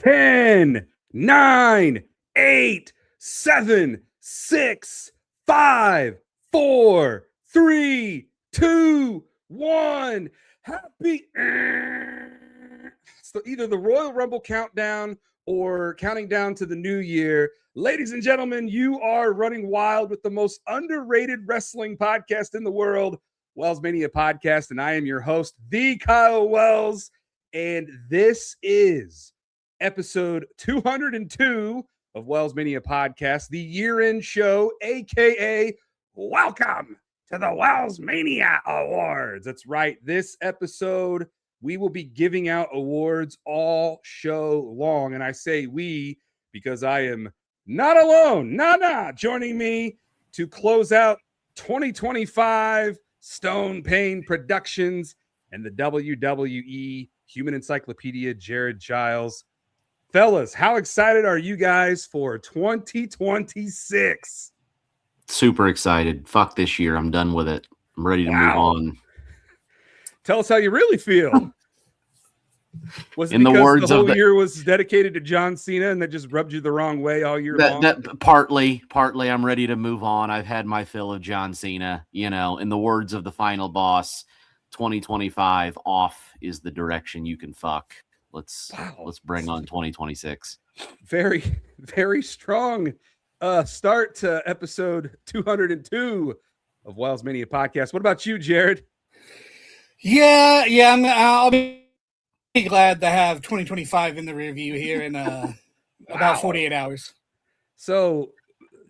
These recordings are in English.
10, 9, 8, 7, 6, 5, 4, 3, 2, 1. Happy. So either the Royal Rumble countdown or counting down to the new year. Ladies and gentlemen, you are running wild with the most underrated wrestling podcast in the world, WellsMania Podcast, and I am your host, the Kyle Wells, and this is episode 202 of WellsMania Podcast, the year-end show, aka welcome to the WellsMania Awards. That's right. This episode, we will be giving out awards all show long, and I say we because I am not alone. Joining me to close out 2025, Stone Payne Productions and the WWE Human Encyclopedia, Jared Giles. Fellas, how excited are you guys for 2026? Super excited. Fuck this year. I'm done with it. I'm ready to move on. Tell us how you really feel. Was it in because the words the whole of year was dedicated to John Cena and that just rubbed you the wrong way all year long? Partly I'm ready to move on. I've had my fill of John Cena. You know, in the words of the final boss, 2025 off is the direction you can fuck. Let's bring on 2026. Very, very strong start to episode 202 of WellsMania Podcast. What about you, Jared? Yeah, I'll be glad to have 2025 in the review here in about 48 hours. So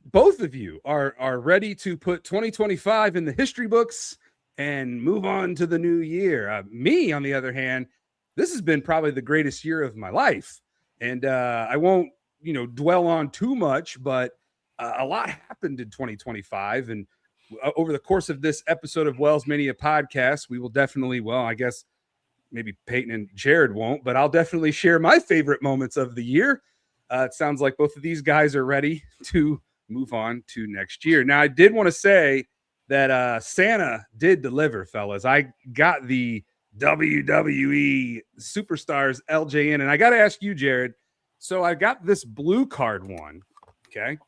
both of you are ready to put 2025 in the history books and move on to the new year. Me, on the other hand, this has been probably the greatest year of my life. And I won't, dwell on too much, but a lot happened in 2025. And over the course of this episode of WellsMania Podcast, we will definitely, I guess maybe Payton and Jared won't, but I'll definitely share my favorite moments of the year. It sounds like both of these guys are ready to move on to next year. Now, I did want to say that Santa did deliver, fellas. I got the WWE Superstars LJN, and I got to ask you, Jared. So I got this blue card one, okay?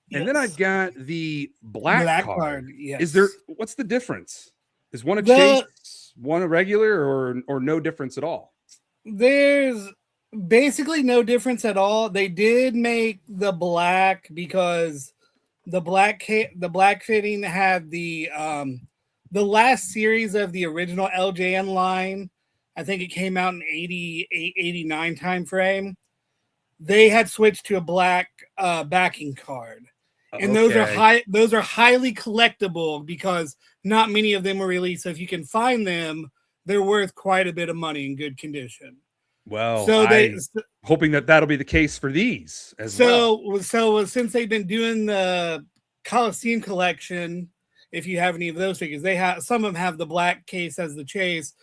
Yes. And then I've got the black card. Yes. What's the difference? Is one a chase, one a regular, or no difference at all? There's basically no difference at all. They did make the black because the black fitting had the last series of the original LJN line. I think it came out in 88, 89 time frame. They had switched to a black backing card. And those are highly collectible because not many of them were released. So if you can find them, they're worth quite a bit of money in good condition. Well, I'm hoping that'll be the case for these as well. So since they've been doing the Coliseum collection, if you have any of those figures, some of them have the black case as the chase.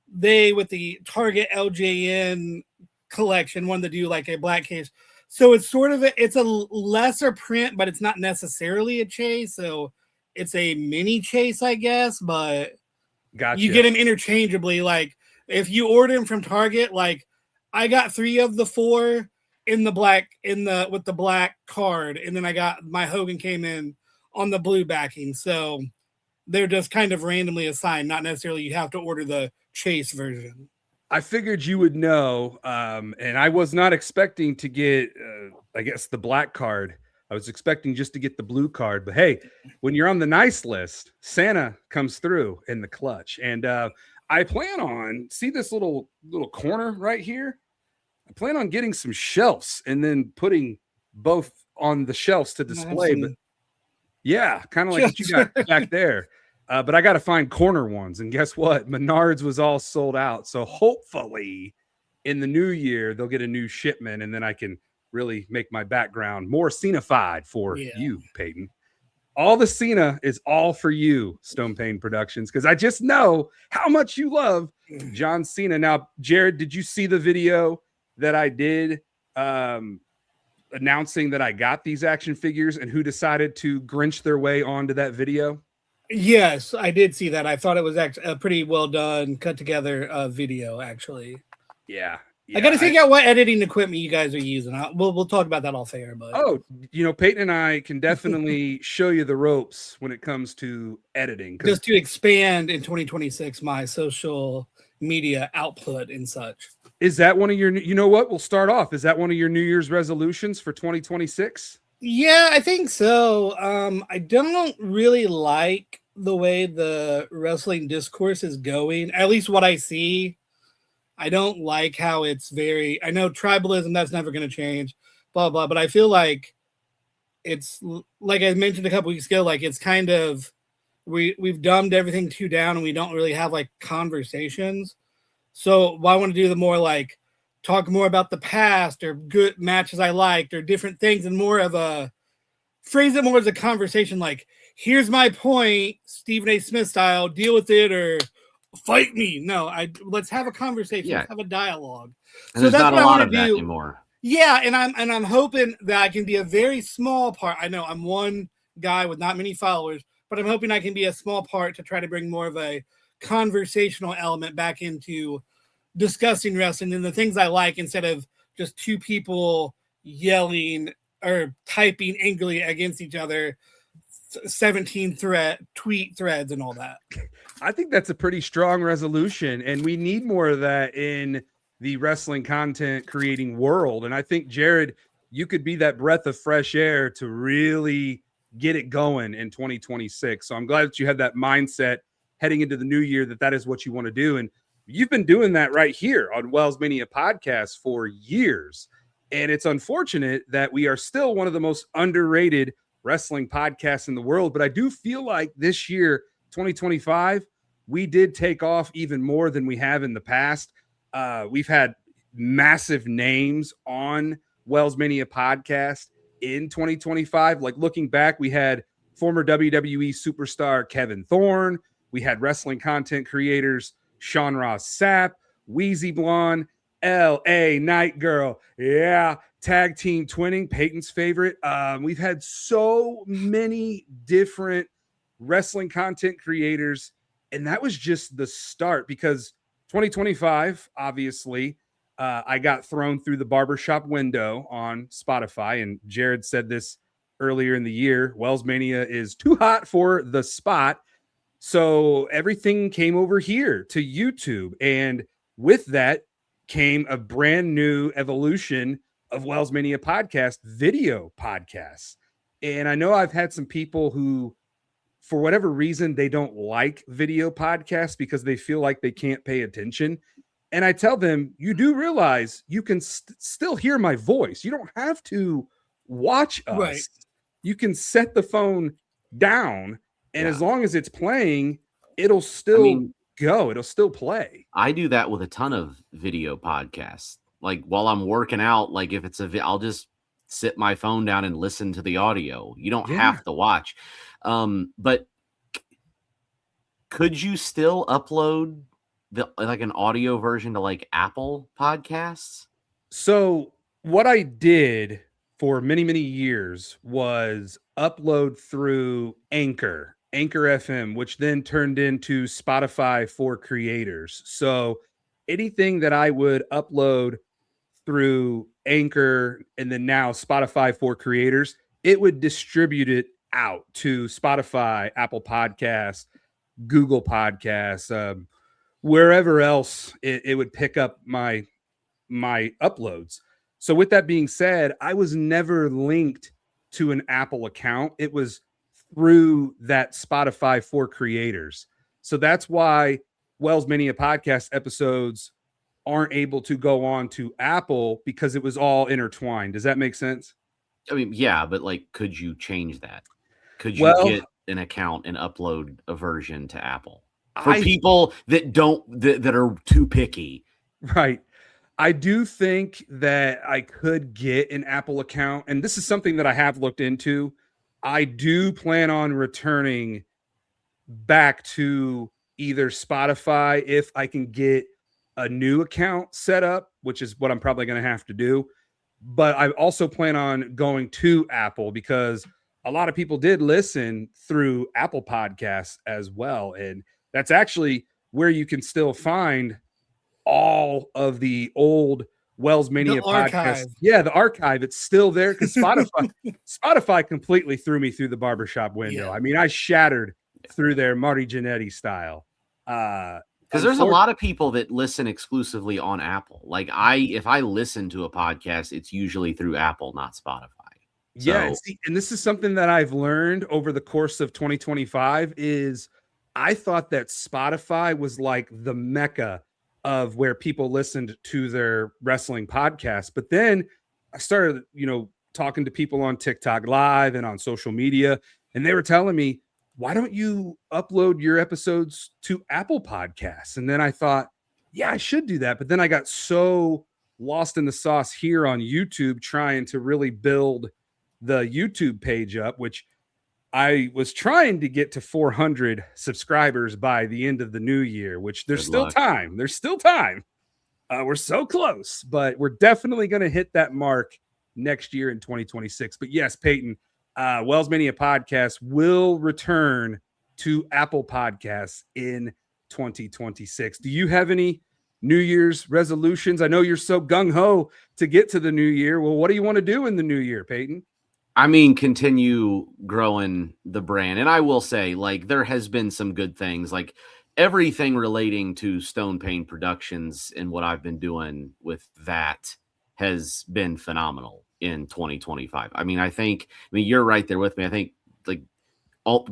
They, with the Target LJN collection, wanted to do like a black case. So it's it's a lesser print, but it's not necessarily a chase. So it's a mini chase, I guess, but gotcha. You get them interchangeably. Like if you order them from Target, like I got 3 of the 4 in the black, with the black card. And then I got my Hogan came in on the blue backing. So they're just kind of randomly assigned. Not necessarily you have to order the chase version. I figured you would know, and I was not expecting to get, I guess, the black card. I was expecting just to get the blue card. But hey, when you're on the nice list, Santa comes through in the clutch. And I plan on, see this little corner right here? I plan on getting some shelves and then putting both on the shelves to display. But yeah, kind of like what you got back there. But I got to find corner ones. And guess what? Menards was all sold out. So hopefully in the new year, they'll get a new shipment and then I can really make my background more Cena-fied for you, Payton. All the Cena is all for you, Stone Payne Productions, because I just know how much you love John Cena. Now, Jared, did you see the video that I did announcing that I got these action figures and who decided to Grinch their way onto that video? Yes, I did see that. I thought it was actually a pretty well done, cut together video, actually. Yeah, I got to figure out what editing equipment you guys are using. We'll talk about that off air. But Payton and I can definitely show you the ropes when it comes to editing. Just to expand in 2026 my social media output and such. Is that one of your? You know what? We'll start off. Is that one of your New Year's resolutions for 2026? Yeah, I think so. I don't really like the way the wrestling discourse is going. At least what I see. I don't like how it's very, I know tribalism, that's never going to change, blah, blah, but I feel like it's, like I mentioned a couple weeks ago, like it's kind of, we've dumbed everything too down and we don't really have like conversations. So I want to do the more like, talk more about the past or good matches I liked or different things and more of a, phrase it more as a conversation like, here's my point, Stephen A. Smith style, deal with it or fight me. No, let's have a conversation. Yeah. Let's have a dialogue. And so there's not a lot of that anymore. Yeah, and I'm hoping that I can be a very small part. I know I'm one guy with not many followers, but I'm hoping I can be a small part to try to bring more of a conversational element back into discussing wrestling and the things I like instead of just two people yelling or typing angrily against each other. 17 tweet threads and all that. I think that's a pretty strong resolution, and we need more of that in the wrestling content creating world. And I think, Jared, you could be that breath of fresh air to really get it going in 2026. So I'm glad that you had that mindset heading into the new year, that is what you want to do. And you've been doing that right here on WellsMania Podcast for years. And it's unfortunate that we are still one of the most underrated wrestling podcasts in the world. But I do feel like this year, 2025, we did take off even more than we have in the past. We've had massive names on WellsMania Podcast in 2025. Like looking back, we had former WWE superstar Kevin Thorne. We had wrestling content creators Sean Ross Sapp, Wheezy Blonde, L.A. Night Girl. Yeah. Tag team twinning, Payton's favorite. We've had so many different wrestling content creators, and that was just the start because 2025, obviously, I got thrown through the barbershop window on Spotify, and Jared said this earlier in the year. WellsMania is too hot for the spot, so everything came over here to YouTube, and with that came a brand new evolution of WellsMania Podcast, video podcasts. And I know I've had some people who, for whatever reason, they don't like video podcasts because they feel like they can't pay attention. And I tell them, you do realize you can still hear my voice. You don't have to watch us. Right. You can set the phone down, and as long as it's playing, it'll still go. It'll still play. I do that with a ton of video podcasts. Like while I'm working out, like if it's I'll just sit my phone down and listen to the audio. You don't have to watch. But could you still upload like an audio version to like Apple Podcasts? So what I did for many, many years was upload through Anchor FM, which then turned into Spotify for creators. So anything that I would upload through Anchor and then now Spotify for creators, it would distribute it out to Spotify, Apple Podcasts, Google Podcasts, wherever else it would pick up my uploads. So with that being said, I was never linked to an Apple account. It was through that Spotify for creators. So that's why WellsMania Podcast episodes aren't able to go on to Apple because it was all intertwined. Does that make sense? I mean, yeah, but like, could you change that? Could you get an account and upload a version to Apple for people that are too picky? Right. I do think that I could get an Apple account, and this is something that I have looked into. I do plan on returning back to either Spotify if I can get a new account set up, which is what I'm probably going to have to do. But I also plan on going to Apple because a lot of people did listen through Apple Podcasts as well. And that's actually where you can still find all of the old WellsMania The Podcast. archive. Yeah, the archive. It's still there because Spotify completely threw me through the barbershop window. Yeah. I mean, I shattered through there Marty Jannetty style. Because there's a lot of people that listen exclusively on Apple. Like if I listen to a podcast, it's usually through Apple, not Spotify. Yeah, and this is something that I've learned over the course of 2025 is I thought that Spotify was like the mecca of where people listened to their wrestling podcasts. But then I started, talking to people on TikTok Live and on social media, and they were telling me, why don't you upload your episodes to Apple Podcasts? And then I thought, yeah, I should do that. But then I got so lost in the sauce here on YouTube trying to really build the YouTube page up, which I was trying to get to 400 subscribers by the end of the new year, which there's still time. There's still time. We're so close, but we're definitely going to hit that mark next year in 2026. But yes, Payton, WellsMania Podcast will return to Apple Podcasts in 2026. Do you have any New Year's resolutions? I know you're so gung-ho to get to the new year. Well, what do you want to do in the new year, Payton? I mean, continue growing the brand. And I will say, like, there has been some good things, like everything relating to Stone Payne Productions and what I've been doing with that has been phenomenal in 2025. I mean, you're right there with me. I think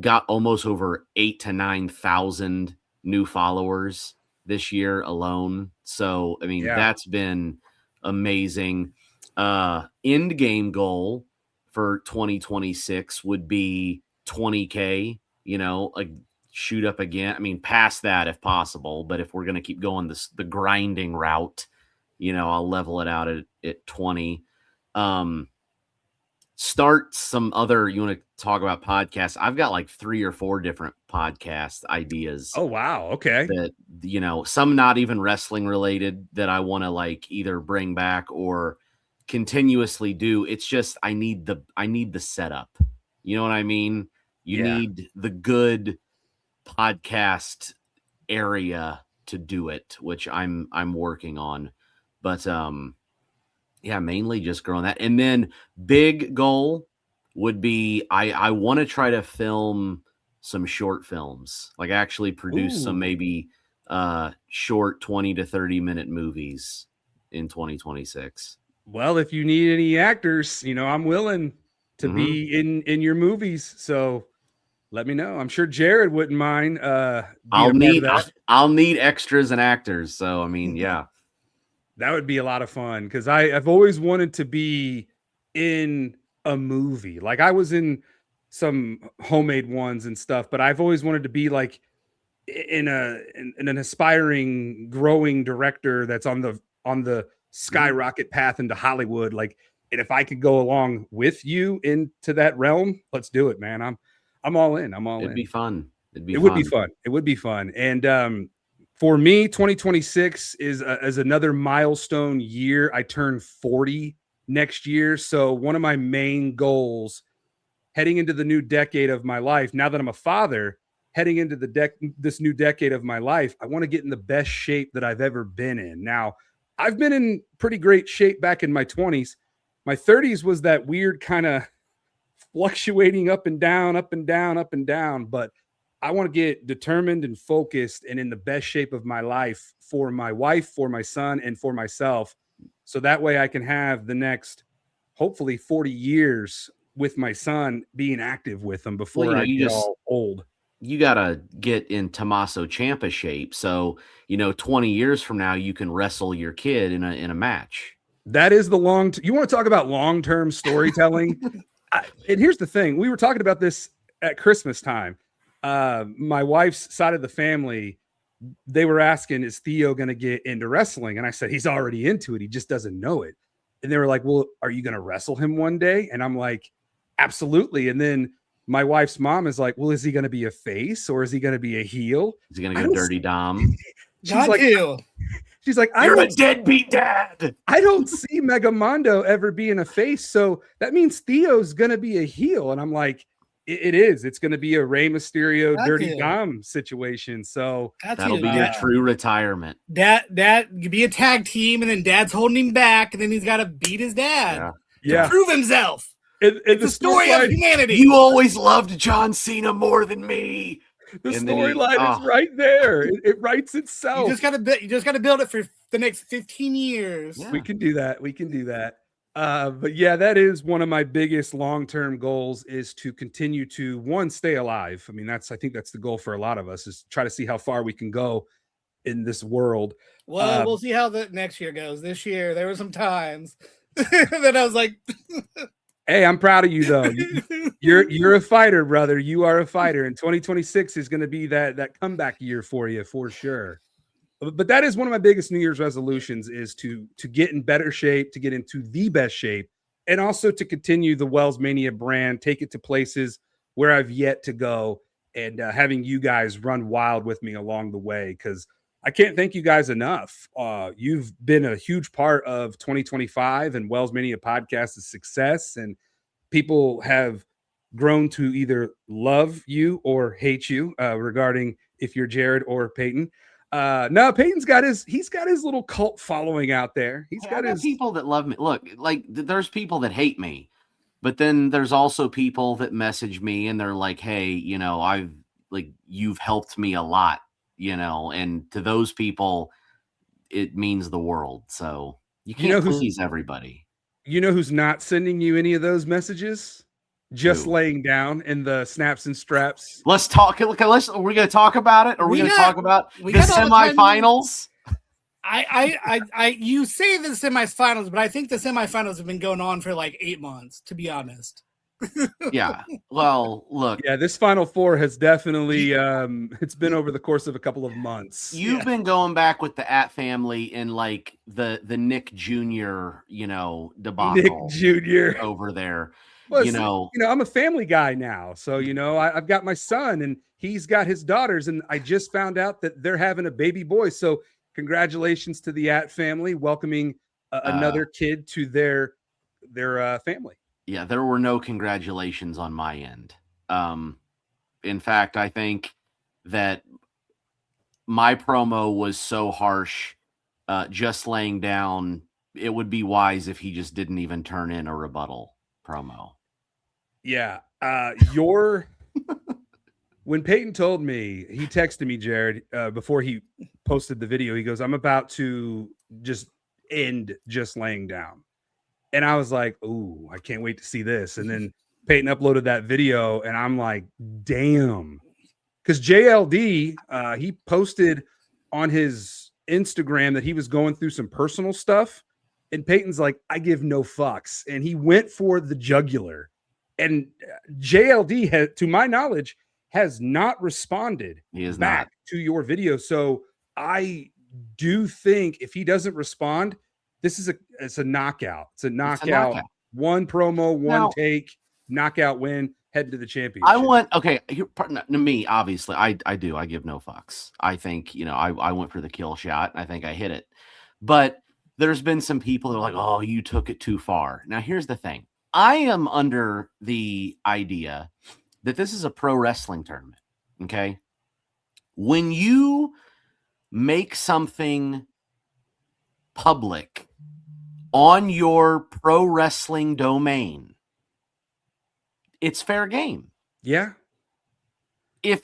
got almost over 8,000 to 9,000 new followers this year alone. So, I mean, that's been amazing. End game goal for 2026 would be 20K, like shoot up again. I mean, past that if possible, but if we're going to keep going the grinding route, I'll level it out at 20. Start some other, you want to talk about podcasts? I've got like 3 or 4 different podcast ideas. Oh, wow. Okay. That, some not even wrestling related that I want to like either bring back or continuously do. It's just I need the setup. You know what I mean? You need the good podcast area to do it, which I'm working on. But mainly just growing that. And then big goal would be I want to try to film some short films, like actually produce some maybe short 20 to 30 minute movies in 2026. Well, if you need any actors, I'm willing to be in your movies. So let me know. I'm sure Jared wouldn't mind. I'll need extras and actors. So, I mean, yeah. That would be a lot of fun because I've always wanted to be in a movie. Like I was in some homemade ones and stuff, but I've always wanted to be like in an aspiring, growing director that's on the skyrocket path into Hollywood. Like, and if I could go along with you into that realm, let's do it, man. I'm all in. It'd be fun. It would be fun. And for me, 2026 is another milestone year. I turn 40 next year. So one of my main goals heading into the new decade of my life, now that I'm a father, heading into this new decade of my life, I want to get in the best shape that I've ever been in. Now, I've been in pretty great shape back in my 20s. My 30s was that weird kind of fluctuating up and down, up and down, up and down. But I want to get determined and focused and in the best shape of my life for my wife, for my son, and for myself. So that way I can have the next, hopefully 40 years with my son being active with him before I get all old. You got to get in Tommaso Ciampa shape. So, 20 years from now, you can wrestle your kid in a match. That is the you want to talk about long-term storytelling? And here's the thing. We were talking about this at Christmas time. My wife's side of the family, they were asking, is Theo going to get into wrestling? And I said, he's already into it. He just doesn't know it. And they were like, well, are you going to wrestle him one day? And I'm like, absolutely. And then my wife's mom is like, well, is he going to be a face or is he going to be a heel? Is he going to go dirty Dom? She's like, you're a deadbeat dad. I don't see Megamondo ever being a face. So that means Theo's going to be a heel. And I'm like, It is. It's going to be a Rey Mysterio Got Dirty to. Dom situation. So that'll be your true retirement. Dad be a tag team, and then Dad's holding him back, and then he's got to beat his dad to prove himself. It's the story of humanity. You always loved John Cena more than me. The storyline is right there. It writes itself. You just gotta build it for the next 15 years. Yeah. We can do that. But yeah, that is one of my biggest long-term goals, is to continue to stay alive. I mean, I think that's the goal for a lot of us, is try to see how far we can go in this world. Well, we'll see how the next year goes. This year, there were some times that I was like, hey, I'm proud of you though. You're a fighter, brother. You are a fighter. And 2026 is going to be that comeback year for you, for sure. But that is one of my biggest New Year's resolutions, is to get in better shape, to get into the best shape, and also to continue the WellsMania brand, take it to places where I've yet to go, and having you guys run wild with me along the way, because I can't thank you guys enough. You've been a huge part of 2025 and WellsMania Podcast's success, and people have grown to either love you or hate you regarding if you're Jared or Payton. No, Payton's got he's got his little cult following out there. He's got his people that love me. Look, like there's people that hate me, but then there's also people that message me and they're like, hey, you've helped me a lot, and to those people, it means the world. So you can't please everybody. You know who's not sending you any of those messages? Just laying down in the snaps and straps. Let's talk. Are we going to talk about it? Or are we going to talk about the semifinals? You say the semifinals, but I think the semifinals have been going on for like 8 months, to be honest. Yeah. Well, look. Yeah, this Final Four has definitely it's been over the course of a couple of months. You've been going back with the At family and like the Nick Jr., debacle. Nick Jr. over there. Well, I'm a family guy now. So, I've got my son and he's got his daughters, and I just found out that they're having a baby boy. So congratulations to the At family, welcoming another kid to their family. Yeah, there were no congratulations on my end. In fact, I think that my promo was so harsh, just laying down, it would be wise if he just didn't even turn in a rebuttal promo. Yeah. When Payton told me, he texted me, Jared, before he posted the video, he goes, I'm about to just end just laying down. And I was like, ooh, I can't wait to see this. And then Payton uploaded that video and I'm like, damn. Because JLD, he posted on his Instagram that he was going through some personal stuff. And Payton's like, I give no fucks. And he went for the jugular. And JLD, to my knowledge, has not responded back to your video. So I do think if he doesn't respond, it's a knockout. It's a knockout. One promo, one take, knockout win, head to the championship. Me, obviously, I do. I give no fucks. I think, I went for the kill shot. I think I hit it. But there's been some people that are like, oh, you took it too far. Now, here's the thing. I am under the idea that this is a pro wrestling tournament, okay? When you make something public on your pro wrestling domain, it's fair game. Yeah. I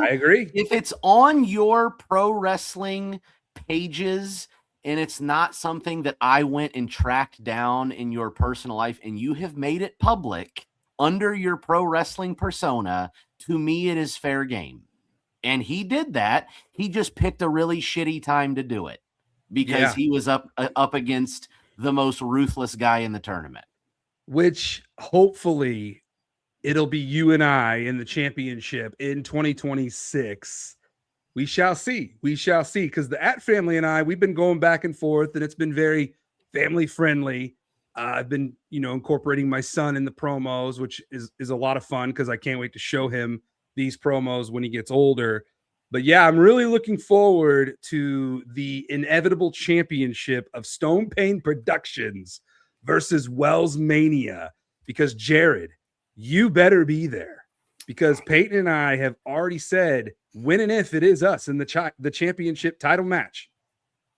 agree. If it's on your pro wrestling pages and it's not something that I went and tracked down in your personal life and you have made it public under your pro wrestling persona, to me, it is fair game. And he did that. He just picked a really shitty time to do it because he was up against the most ruthless guy in the tournament. Which hopefully it'll be you and I in the championship in 2026. We shall see. Because the At family and I, we've been going back and forth, and it's been very family friendly. I've been, incorporating my son in the promos, which is a lot of fun because I can't wait to show him these promos when he gets older. But yeah, I'm really looking forward to the inevitable championship of Stone Payne Productions versus WellsMania, because Jared, you better be there. because Payton and I have already said when and if it is us in the championship title match,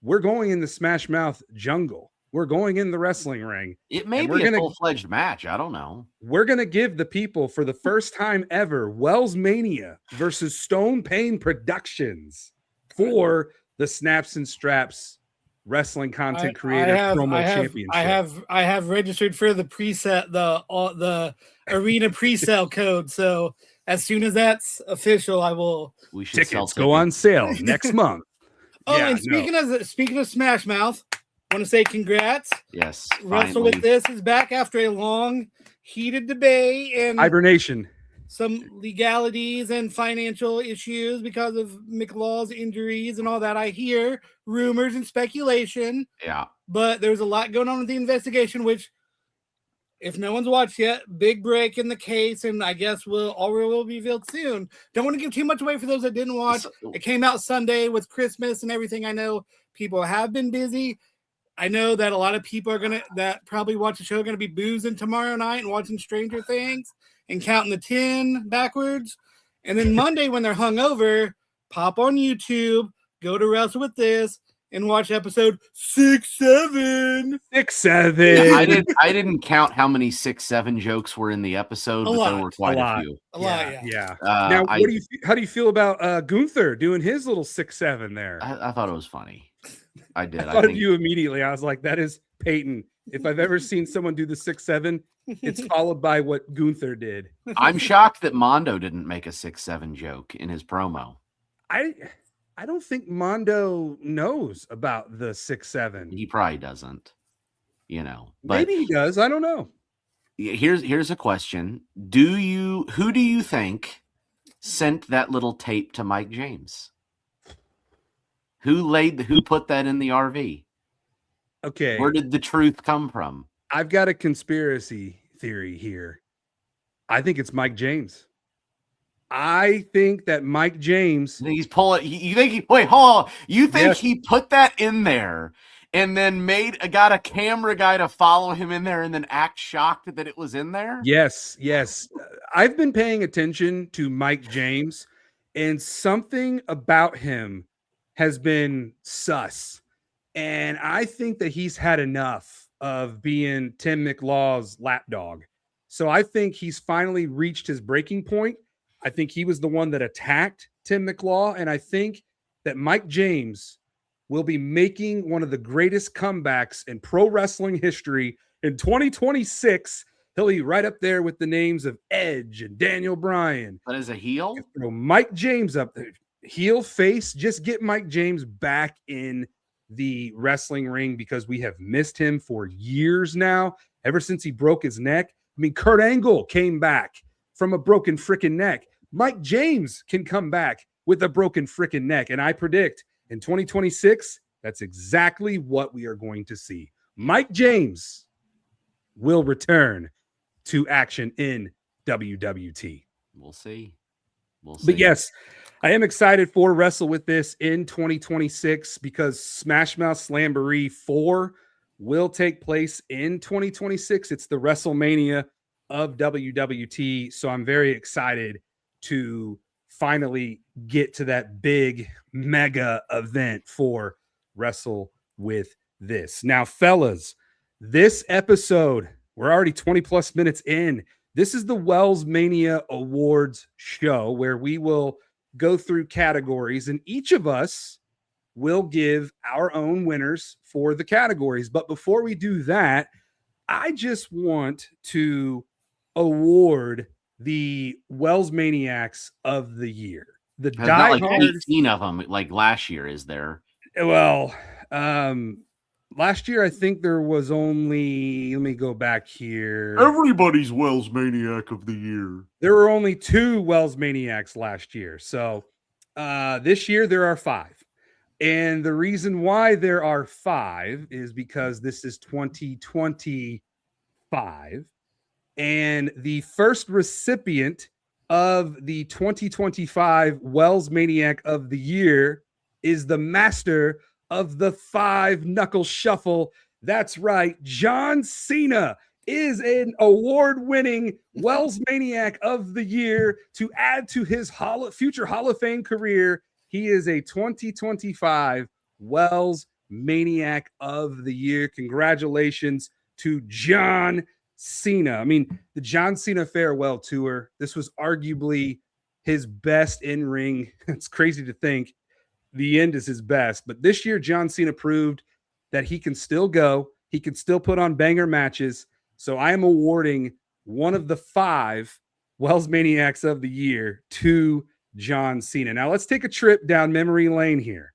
we're going in the Smash Mouth jungle. We're going in the wrestling ring. It may be a full-fledged match. I don't know. We're going to give the people, for the first time ever, WellsMania versus Stone Payne Productions for the Snaps and Straps Wrestling Content Creator Promo Championship. I have registered for the preset, the arena presale code. So as soon as that's official, tickets go on sale next month. Oh, yeah, and speaking of Smash Mouth, I want to say congrats. Yes. Wrestle With This is back after a long, heated debate and hibernation. Some legalities and financial issues because of McLaw's injuries and all that. I hear rumors and speculation. Yeah. But there's a lot going on with the investigation, which, if no one's watched yet, big break in the case, and I guess all will be revealed soon. Don't want to give too much away for those that didn't watch. It came out Sunday with Christmas and everything. I know people have been busy. I know that a lot of people that probably watch the show are gonna be boozing tomorrow night and watching Stranger Things and counting the 10 backwards. And then Monday, when they're hungover, pop on YouTube, go to Wrestle With This, and watch episode 6-7. 6-7. I didn't count how many 6-7 jokes were in the episode, but there were quite a few. A lot, yeah. Now, how do you feel about Gunther doing his little 6-7 there? I thought it was funny. I did. I thought of you immediately. I was like, that is Payton. If I've ever seen someone do the 6-7, it's followed by what Gunther did. I'm shocked that Mondo didn't make a 6-7 joke in his promo. I don't think Mondo knows about the 6-7. He probably doesn't, but maybe he does. I don't know. Here's a question. Who do you think sent that little tape to Mike James? Who put that in the RV? Okay. Where did the truth come from? I've got a conspiracy theory here. I think it's Mike James. I think that Mike James. He's pulling. Wait, hold on. You think he put that in there and then got a camera guy to follow him in there and then act shocked that it was in there? Yes. I've been paying attention to Mike James, and something about him has been sus. And I think that he's had enough of being Tim McLaw's lapdog. So I think he's finally reached his breaking point. I think he was the one that attacked Tim McLaw. And I think that Mike James will be making one of the greatest comebacks in pro wrestling history in 2026. He'll be right up there with the names of Edge and Daniel Bryan. But as a heel? Throw Mike James up there. Heel, face, just get Mike James back in the wrestling ring, because we have missed him for years now, ever since he broke his neck. I mean, Kurt Angle came back from a broken freaking neck. Mike James can come back with a broken freaking neck. And I predict in 2026, that's exactly what we are going to see. Mike James will return to action in WWT. We'll see. But yes, I am excited for Wrestle With This in 2026, because Smash Mouth Slamboree 4 will take place in 2026. It's the WrestleMania of WWT. So I'm very excited to finally get to that big mega event for Wrestle With This. Now, fellas, this episode, we're already 20 plus minutes in. This is the WellsMania Awards show, where we will go through categories, and each of us will give our own winners for the categories. But before we do that, I just want to award the WellsManiacs of the year. The like 18 of them, like last year, is there? Well, last year, I think there was only, let me go back here. Everybody's WellsManiac of the year. There were only 2 WellsManiacs last year. So this year there are 5. And the reason why there are 5 is because this is 2025. And the first recipient of the 2025 WellsManiac of the year is the master of the 5 knuckle shuffle. That's right, John Cena is an award-winning Wells Maniac of the Year. To add to his future Hall of Fame career, he is a 2025 Wells Maniac of the Year. Congratulations to John Cena. I mean, the John Cena farewell tour, this was arguably his best in-ring. It's crazy to think the end is his best, but this year John Cena proved that he can still go. He can still put on banger matches. So I am awarding one of the 5 Wells Maniacs of the Year to John Cena. Now let's take a trip down memory lane here.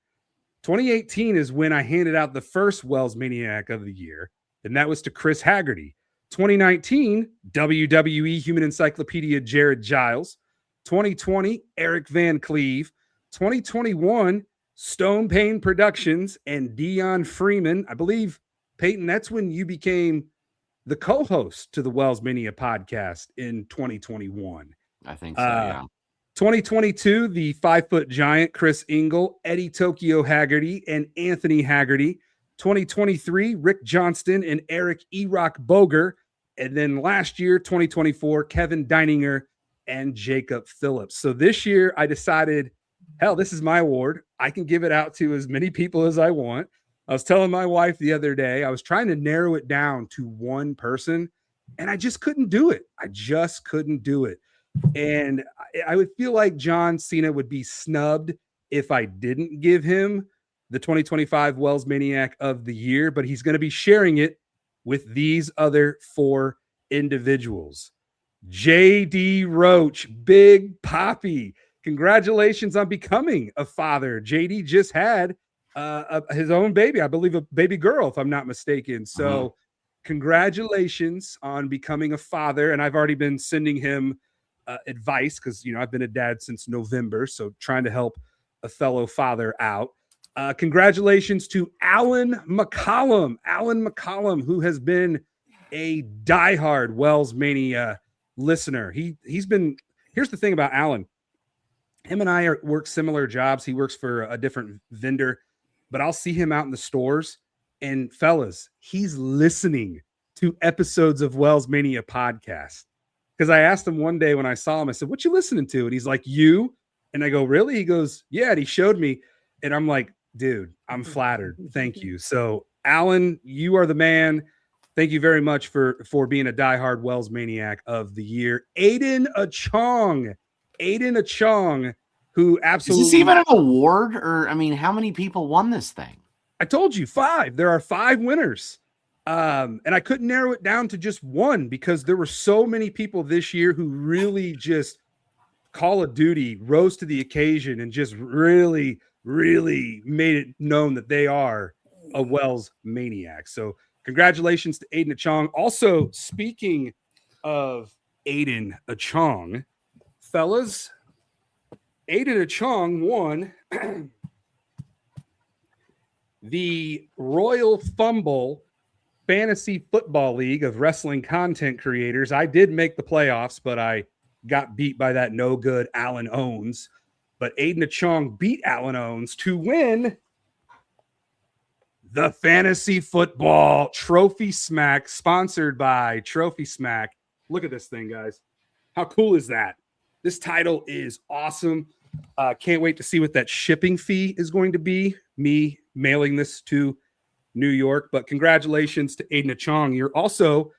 2018 is when I handed out the first Wells Maniac of the Year, and that was to Chris Haggerty. 2019, WWE Human Encyclopedia Jared Giles. 2020, Eric Van Cleve. 2021, Stone Payne Productions and Dion Freeman. I believe, Payton, that's when you became the co-host to the WellsMania podcast in 2021. I think so, yeah. 2022, the 5-foot giant Chris Engel, Eddie Tokyo Haggerty, and Anthony Haggerty. 2023, Rick Johnston and Eric E-Rock Boger. And then last year, 2024, Kevin Deininger and Jacob Phillips. So this year I decided, hell, this is my award. I can give it out to as many people as I want. I was telling my wife the other day, I was trying to narrow it down to one person, and I just couldn't do it. And I would feel like John Cena would be snubbed if I didn't give him the 2025 Wells Maniac of the Year, but he's going to be sharing it with these other 4 individuals. JD Roach, Big Papi, congratulations on becoming a father. JD just had his own baby, I believe a baby girl, if I'm not mistaken. So congratulations on becoming a father. And I've already been sending him advice because, you know, I've been a dad since November. So trying to help a fellow father out. Congratulations to Alan McCollum, who has been a diehard Wells Mania listener. He's been, here's the thing about Alan. Him and I work similar jobs. He works for a different vendor, but I'll see him out in the stores, and fellas, he's listening to episodes of WellsMania Podcast. Because I asked him one day when I saw him, I said, "What you listening to?" And he's like, "You." And I go, "Really?" He goes, "Yeah." And he showed me, and I'm like, "Dude, I'm flattered. Thank you." So Alan, you are the man. Thank you very much for being a diehard Wells Maniac of the Year. Aiden Achong, who absolutely... Is this even an award? Or, I mean, how many people won this thing? I told you 5. There are 5 winners. And I couldn't narrow it down to just one because there were so many people this year who really just Call of Duty rose to the occasion and just really, really made it known that they are a Wells Maniac. So congratulations to Aiden Achong. Also, speaking of Aiden Achong, fellas, Aiden Achong won the Royal Fumble Fantasy Football League of Wrestling Content Creators. I did make the playoffs, but I got beat by that no good Alan Owens. But Aiden Achong beat Alan Owens to win the Fantasy Football Trophy Smack, sponsored by Trophy Smack. Look at this thing, guys. How cool is that? This title is awesome. Can't wait to see what that shipping fee is going to be, me mailing this to New York. But congratulations to Aiden Achong. You're also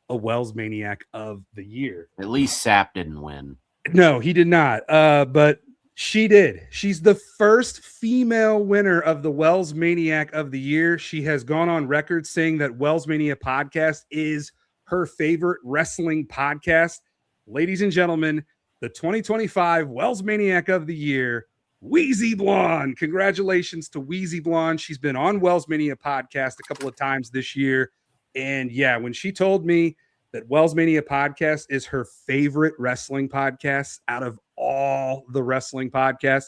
a Wells Maniac of the Year. At least Sap didn't win. No, he did not. But she did. She's the first female winner of the Wells Maniac of the Year. She has gone on record saying that WellsMania Podcast is her favorite wrestling podcast. Ladies and gentlemen, the 2025 Wells Maniac of the Year, Wheezy Blonde. Congratulations to Wheezy Blonde. She's been on WellsMania Podcast a couple of times this year. And yeah, when she told me that WellsMania Podcast is her favorite wrestling podcast out of all the wrestling podcasts,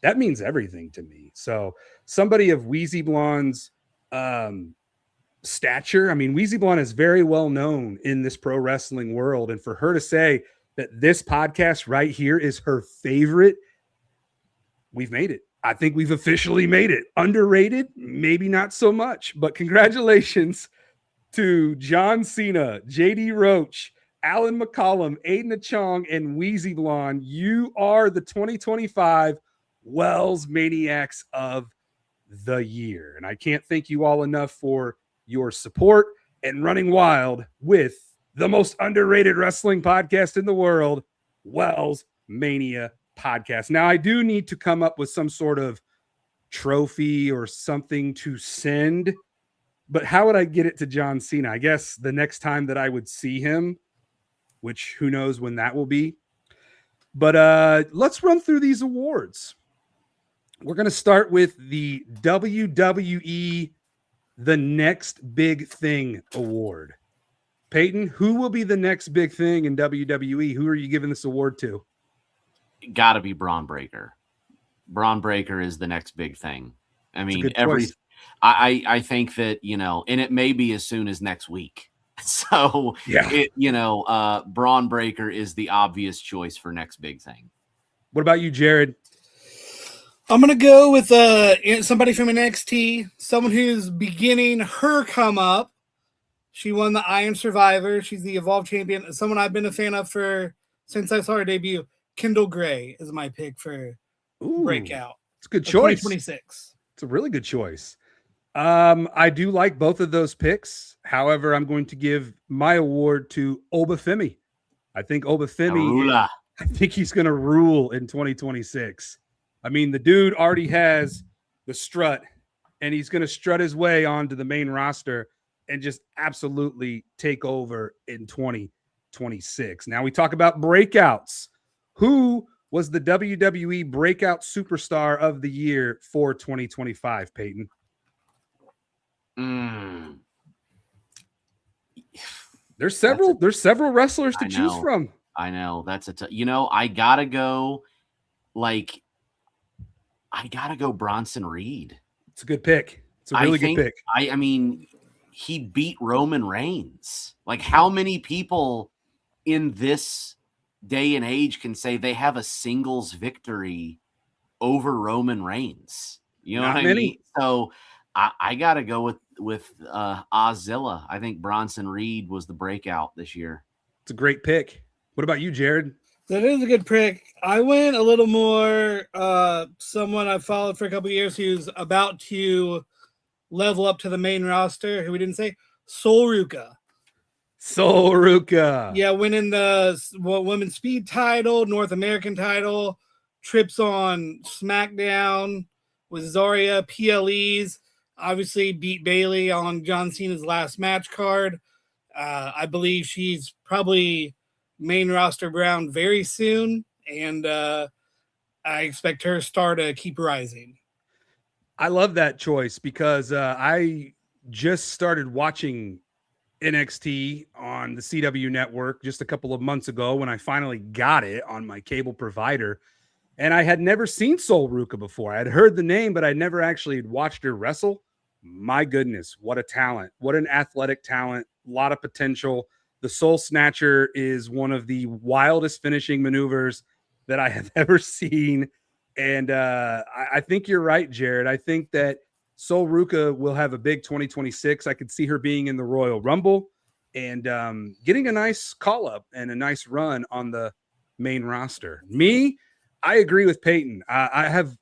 that means everything to me. So somebody of Wheezy Blonde's stature, I mean, Wheezy Blonde is very well known in this pro wrestling world. And for her to say that this podcast right here is her favorite, we've made it. I think we've officially made it. Underrated, maybe not so much, but congratulations to John Cena, JD Roach, Alan McCollum, Aiden Achong, and Wheezy Blonde. You are the 2025 Wells Maniacs of the Year. And I can't thank you all enough for your support and running wild with the most underrated wrestling podcast in the world, WellsMania Podcast. Now, I do need to come up with some sort of trophy or something to send, but how would I get it to John Cena? I guess the next time that I would see him, which who knows when that will be. But let's run through these awards. We're going to start with the WWE The Next Big Thing Award. Payton, who will be the next big thing in WWE? Who are you giving this award to? Got to be Braun Breaker. Braun Breaker is the next big thing. I mean, I think that, and it may be as soon as next week. So, yeah, Braun Breaker is the obvious choice for next big thing. What about you, Jared? I'm going to go with somebody from NXT, someone who's beginning her come up. She won the Iron Survivor. She's the Evolve champion. Someone I've been a fan of since I saw her debut. Kendall Gray is my pick for breakout. It's a good choice. 2026. It's a really good choice. I do like both of those picks. However, I'm going to give my award to Obafemi. I think Obafemi, I think he's going to rule in 2026. I mean, the dude already has the strut, and he's going to strut his way onto the main roster and just absolutely take over in 2026. Now we talk about breakouts. Who was the WWE breakout superstar of the year for 2025, Payton? There's several wrestlers to choose from. I know. That's I gotta go Bronson Reed. It's a good pick. It's a really good pick. I mean, he beat Roman Reigns. Like, how many people in this day and age can say they have a singles victory over Roman Reigns? You know what I mean? So I got to go with Ozilla. I think Bronson Reed was the breakout this year. It's a great pick. What about you, Jared? That is a good pick. I went a little more someone I've followed for a couple of years who's about to level up to the main roster, who we didn't say, Sol Ruka. Yeah, winning the women's speed title, North American title, trips on SmackDown with Zarya, PLEs, obviously beat Bayley on John Cena's last match card. I believe she's probably main roster bound very soon, and I expect her star to keep rising. I love that choice because I just started watching NXT on the CW network just a couple of months ago when I finally got it on my cable provider. And I had never seen Sol Ruka before. I had heard the name, but I never actually watched her wrestle. My goodness, what a talent. What an athletic talent. A lot of potential. The Soul Snatcher is one of the wildest finishing maneuvers that I have ever seen. And I think you're right, Jared. I think that Sol Ruka will have a big 2026. I could see her being in the Royal Rumble and getting a nice call-up and a nice run on the main roster. I agree with Payton. I have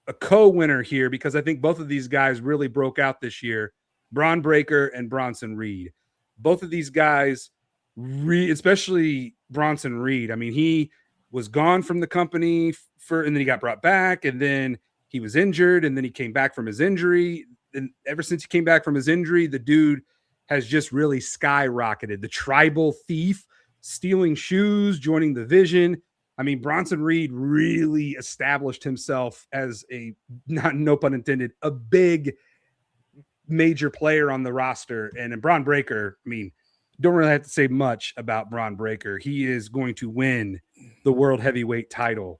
a co-winner here because I think both of these guys really broke out this year. Braun Breaker and Bronson Reed. Both of these guys, especially Bronson Reed. I mean, he was gone from the company and then he got brought back, and then he was injured, and then he came back from his injury. And ever since he came back from his injury, the dude has just really skyrocketed. The tribal thief, stealing shoes, joining the Vision. I mean, Bronson Reed really established himself as no pun intended, a big major player on the roster. And in Braun Breaker, I mean, don't really have to say much about Braun Breaker. He is going to win the World Heavyweight title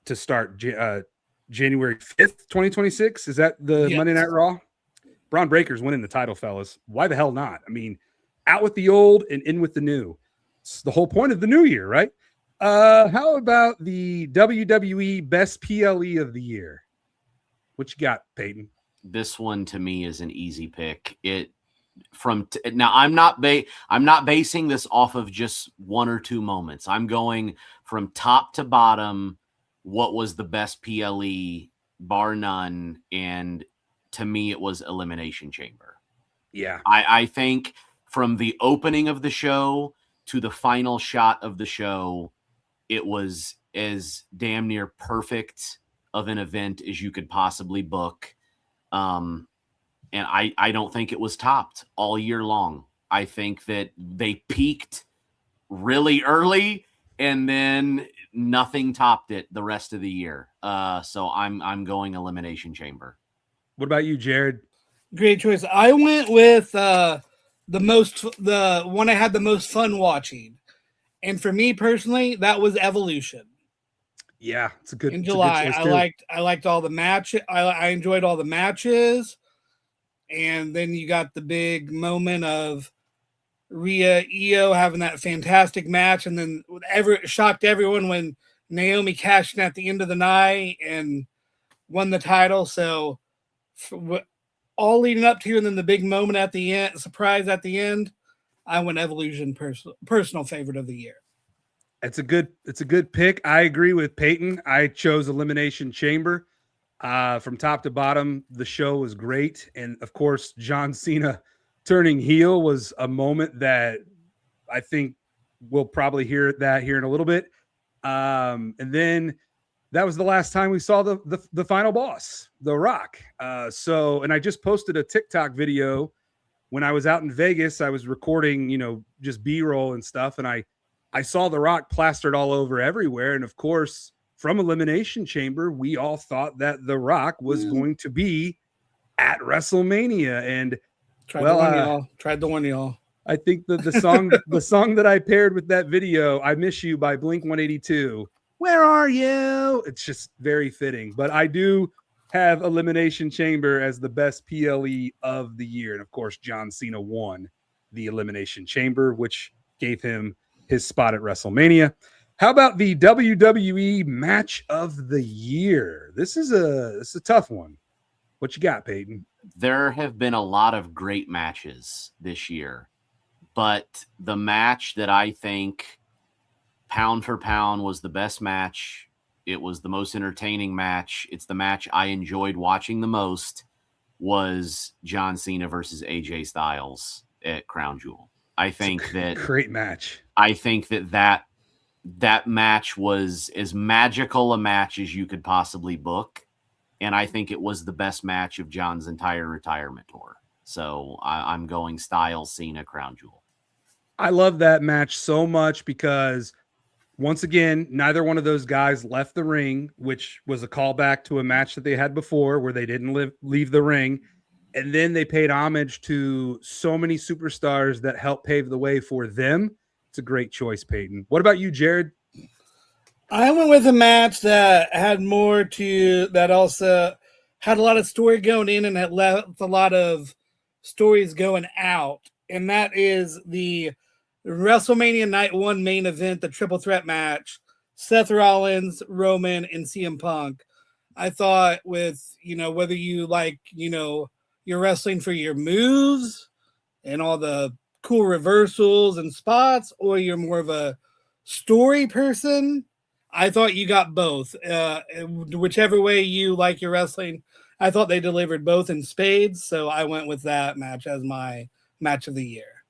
to start January 5th, 2026. Is that the Monday Night Raw? Braun Breaker's winning the title, fellas. Why the hell not? I mean, out with the old and in with the new. It's the whole point of the new year, right? How about the WWE Best PLE of the Year? What you got, Payton? This one to me is an easy pick. now I'm not basing this off of just one or two moments. I'm going from top to bottom. What was the best PLE, bar none? And to me, it was Elimination Chamber. Yeah. I think from the opening of the show to the final shot of the show, it was as damn near perfect of an event as you could possibly book. And I don't think it was topped all year long. I think that they peaked really early and then nothing topped it the rest of the year. So I'm going Elimination Chamber. What about you, Jared? Great choice. I went with the one I had the most fun watching. And for me personally, that was Evolution. Yeah, it's a good in July. I liked all the matches. I enjoyed all the matches. And then you got the big moment of Rhea Io having that fantastic match, and then shocked everyone when Naomi cashed in at the end of the night and won the title. So all leading up to, and then the big moment at the end, surprise at the end, I went Evolution, personal favorite of the year. It's a good pick. I agree with Payton. I chose Elimination Chamber. From top to bottom, the show was great. And of course, John Cena turning heel was a moment that I think we'll probably hear here in a little bit. And then that was the last time we saw the final boss, The Rock. And I just posted a TikTok video when I was out in Vegas. I was recording, just B-roll and stuff. And I saw The Rock plastered all over everywhere. And of course, from Elimination Chamber, we all thought that The Rock was going to be at WrestleMania. And tried to warn y'all. I think that the song that I paired with that video, I Miss You by Blink-182. Where are you? It's just very fitting. But I do have Elimination Chamber as the best PLE of the year. And of course, John Cena won the Elimination Chamber, which gave him his spot at WrestleMania. How about the WWE Match of the Year? This is a tough one. What you got, Payton? There have been a lot of great matches this year, but the match that I think pound for pound was the best match, it was the most entertaining match, it's the match I enjoyed watching the most, was John Cena versus AJ Styles at Crown Jewel. I think that great match. I think that match was as magical a match as you could possibly book. And I think it was the best match of John's entire retirement tour. So I'm going Styles, Cena, Crown Jewel. I love that match so much because, once again, neither one of those guys left the ring, which was a callback to a match that they had before where they didn't leave the ring. And then they paid homage to so many superstars that helped pave the way for them. It's a great choice, Payton. What about you, Jared? I went with a match that had that also had a lot of story going in and had left a lot of stories going out. And that is the WrestleMania Night 1 main event, the triple threat match, Seth Rollins, Roman, and CM Punk. I thought with, whether you like, you're wrestling for your moves and all the cool reversals and spots, or you're more of a story person, I thought you got both. Whichever way you like your wrestling, I thought they delivered both in spades. So I went with that match as my match of the year.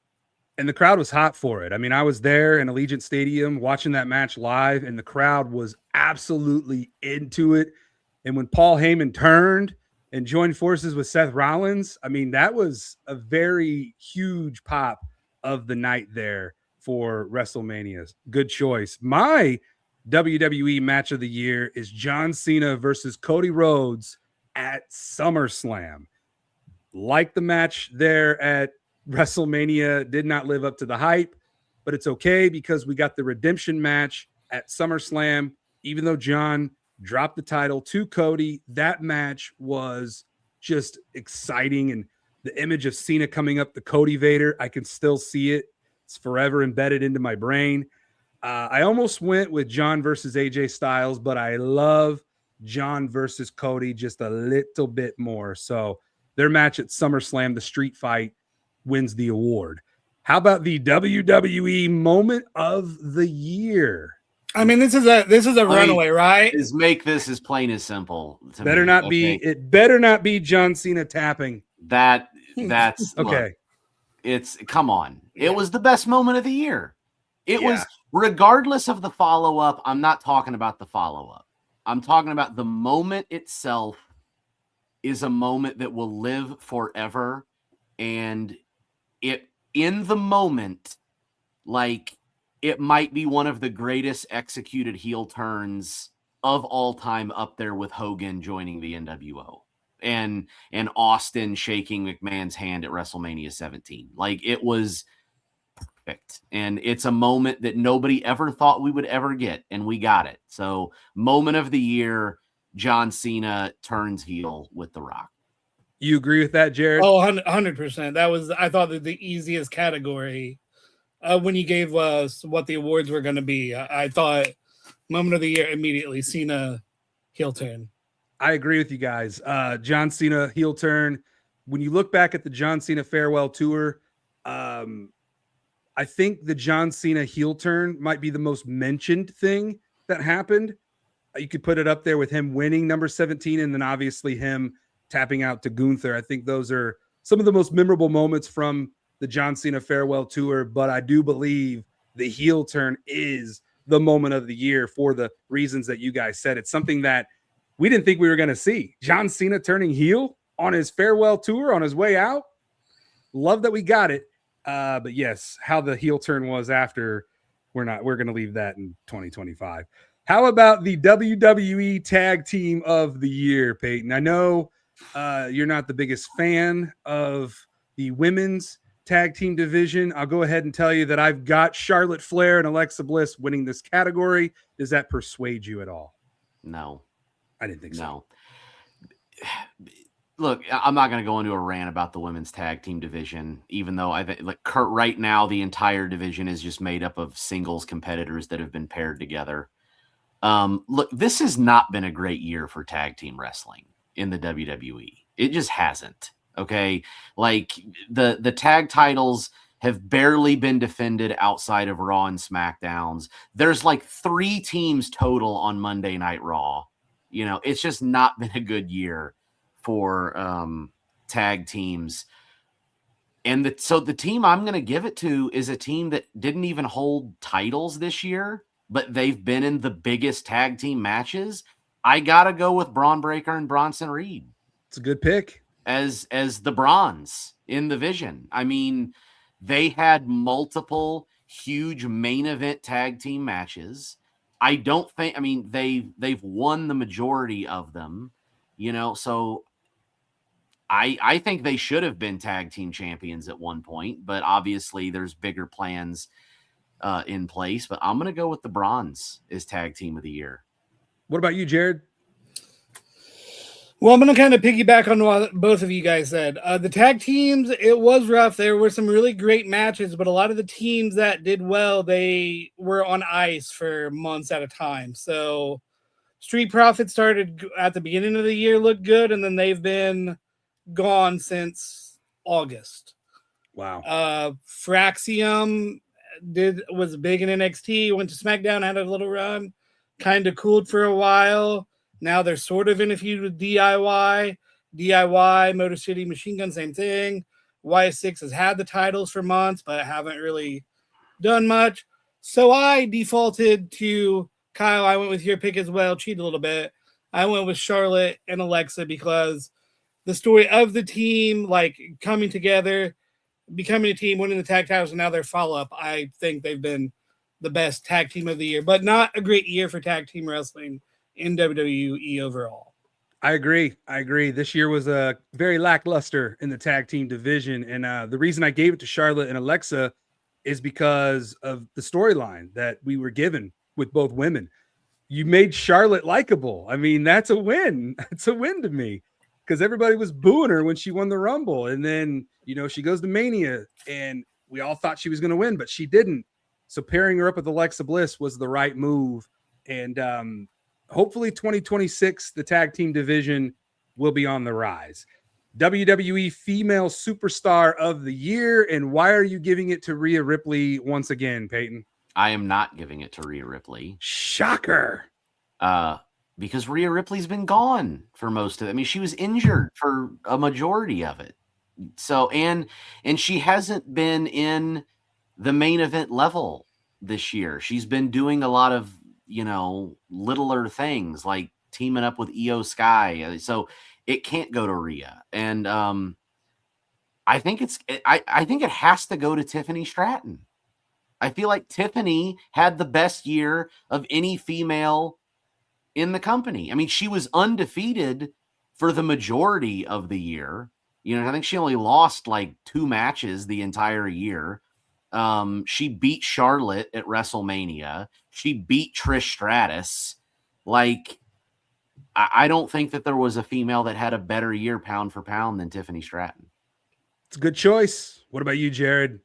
And the crowd was hot for it. I mean, I was there in Allegiant Stadium watching that match live, and the crowd was absolutely into it. And when Paul Heyman turned and joined forces with Seth Rollins, I mean, that was a very huge pop of the night there for WrestleMania. Good choice. My WWE match of the year is John Cena versus Cody Rhodes at SummerSlam. Like the match there at WrestleMania, did not live up to the hype, but it's okay because we got the redemption match at SummerSlam. Even though John dropped the title to Cody, that match was just exciting. And the image of Cena coming up the Cody Vader, I can still see it. It's forever embedded into my brain. I almost went with John versus AJ Styles, but I love John versus Cody just a little bit more. So their match at SummerSlam, the street fight, wins the award. How about the WWE moment of the year? I mean, this is a runaway, right? Is make this as plain as simple. Better not be. It better not be John Cena tapping. That's okay. Look, come on. It was the best moment of the year. It Yeah. was, regardless of the follow-up. I'm not talking about the follow-up. I'm talking about the moment itself is a moment that will live forever. And in the moment, like, it might be one of the greatest executed heel turns of all time, up there with Hogan joining the NWO and Austin shaking McMahon's hand at WrestleMania 17. Like, it was perfect. And it's a moment that nobody ever thought we would ever get, and we got it. So, moment of the year, John Cena turns heel with The Rock. You agree with that, Jared? Oh, 100%. That was, I thought, the easiest category. When you gave us what the awards were going to be, I thought moment of the year immediately, Cena heel turn. I agree with you guys. John Cena heel turn. When you look back at the John Cena farewell tour, I think the John Cena heel turn might be the most mentioned thing that happened. You could put it up there with him winning number 17, and then obviously him tapping out to Gunther. I think those are some of the most memorable moments from the John Cena farewell tour, but I do believe the heel turn is the moment of the year for the reasons that you guys said. It's something that we didn't think we were going to see. John Cena turning heel on his farewell tour on his way out. Love that we got it. But yes, how the heel turn was after, we're going to leave that in 2025. How about the WWE Tag Team of the Year, Payton? I know you're not the biggest fan of the women's tag team division. I'll go ahead and tell you that I've got Charlotte Flair and Alexa Bliss winning this category. Does that persuade you at all? No. I didn't think so. No. Look, I'm not going to go into a rant about the women's tag team division, even though right now the entire division is just made up of singles competitors that have been paired together. Look, this has not been a great year for tag team wrestling in the WWE. It just hasn't. Okay. Like, the tag titles have barely been defended outside of Raw and SmackDowns. There's like 3 teams total on Monday Night Raw. You know, it's just not been a good year for tag teams. And so the team I'm going to give it to is a team that didn't even hold titles this year, but they've been in the biggest tag team matches. I got to go with Braun Breaker and Bronson Reed. It's a good pick. As the Bronze in the Vision. I mean, they had multiple huge main event tag team matches. I don't think, I mean, they've won the majority of them, you know, so I think they should have been tag team champions at one point, but obviously there's bigger plans in place. But I'm going to go with the Bronze as tag team of the year. What about you, Jared? Well, I'm going to kind of piggyback on what both of you guys said. The tag teams, it was rough. There were some really great matches, but a lot of the teams that did well, they were on ice for months at a time. So Street Profits started at the beginning of the year, looked good, and then they've been gone since August. Wow. Fraxium was big in NXT, went to SmackDown, had a little run, kind of cooled for a while. Now they're sort of in a feud with DIY, Motor City Machine Gun, same thing. Y6 has had the titles for months, but haven't really done much. So I defaulted to Kyle. I went with your pick as well, cheated a little bit. I went with Charlotte and Alexa because the story of the team, like coming together, becoming a team, winning the tag titles, and now their follow-up, I think they've been the best tag team of the year, but not a great year for tag team wrestling in WWE overall. I agree. This year was very lackluster in the tag team division. And the reason I gave it to Charlotte and Alexa is because of the storyline that we were given with both women. You made Charlotte likable. I mean, that's a win. It's a win to me because everybody was booing her when she won the Rumble. And then, you know, she goes to Mania and we all thought she was going to win, but she didn't. So pairing her up with Alexa Bliss was the right move. And, hopefully 2026, the tag team division will be on the rise. WWE Female Superstar of the Year. And why are you giving it to Rhea Ripley once again, Payton? I am not giving it to Rhea Ripley. Shocker. Because Rhea Ripley's been gone for most of it. I mean, she was injured for a majority of it. So, and she hasn't been in the main event level this year. She's been doing a lot of, littler things like teaming up with Io Sky. So it can't go to Rhea. And I think it has to go to Tiffany Stratton. I feel like Tiffany had the best year of any female in the company. I mean, she was undefeated for the majority of the year. I think she only lost like 2 matches the entire year. She beat Charlotte at WrestleMania. She beat Trish Stratus. Like, I don't think that there was a female that had a better year pound for pound than Tiffany Stratton. It's a good choice. What about you, Jared?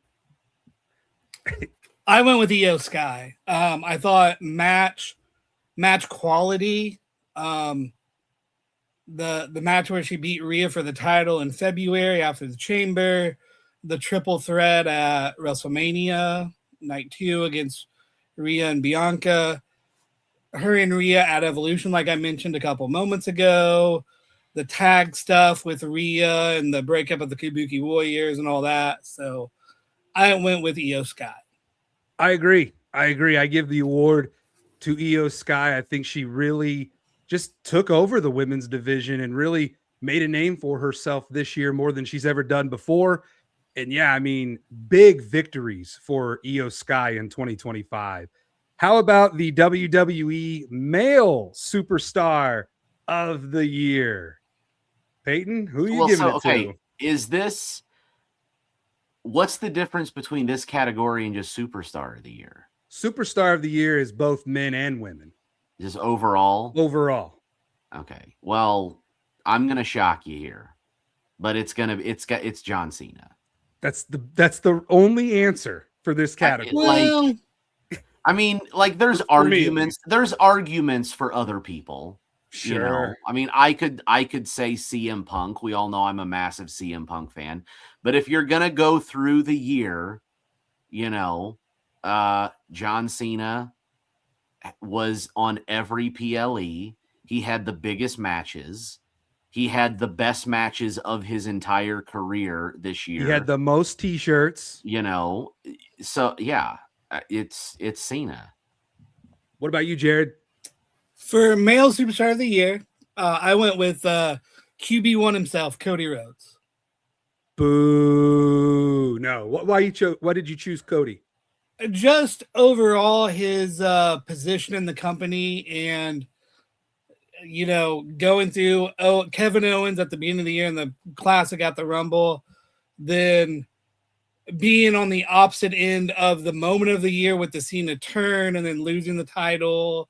I went with Io Sky. I thought match quality. The match where she beat Rhea for the title in February after the Chamber, the triple threat at WrestleMania Night 2 against Rhea and Bianca, her and Rhea at Evolution, like I mentioned a couple moments ago, the tag stuff with Rhea and the breakup of the Kabuki Warriors and all that. So I went with Io Sky. I agree. I give the award to Io Sky. I think she really just took over the women's division and really made a name for herself this year more than she's ever done before. And yeah, I mean, big victories for Io Sky in 2025. How about the WWE Male Superstar of the Year? Payton, who are you giving it to? Is this, what's the difference between this category and just Superstar of the Year? Superstar of the Year is both men and women. Just overall? Overall. Okay. Well, I'm going to shock you here, but it's John Cena. That's the only answer for this category. There's arguments for other people. Sure. I mean, I could say CM Punk. We all know I'm a massive CM Punk fan. But if you're going to go through the year, John Cena was on every PLE. He had the biggest matches. He had the best matches of his entire career this year. He had the most T-shirts. So yeah, it's Cena. What about you, Jared? For Male Superstar of the Year, I went with QB1 himself, Cody Rhodes. Boo! No. Why did you choose Cody? Just overall, his position in the company and going through Kevin Owens at the beginning of the year in the Classic at the Rumble, then being on the opposite end of the moment of the year with the Cena turn and then losing the title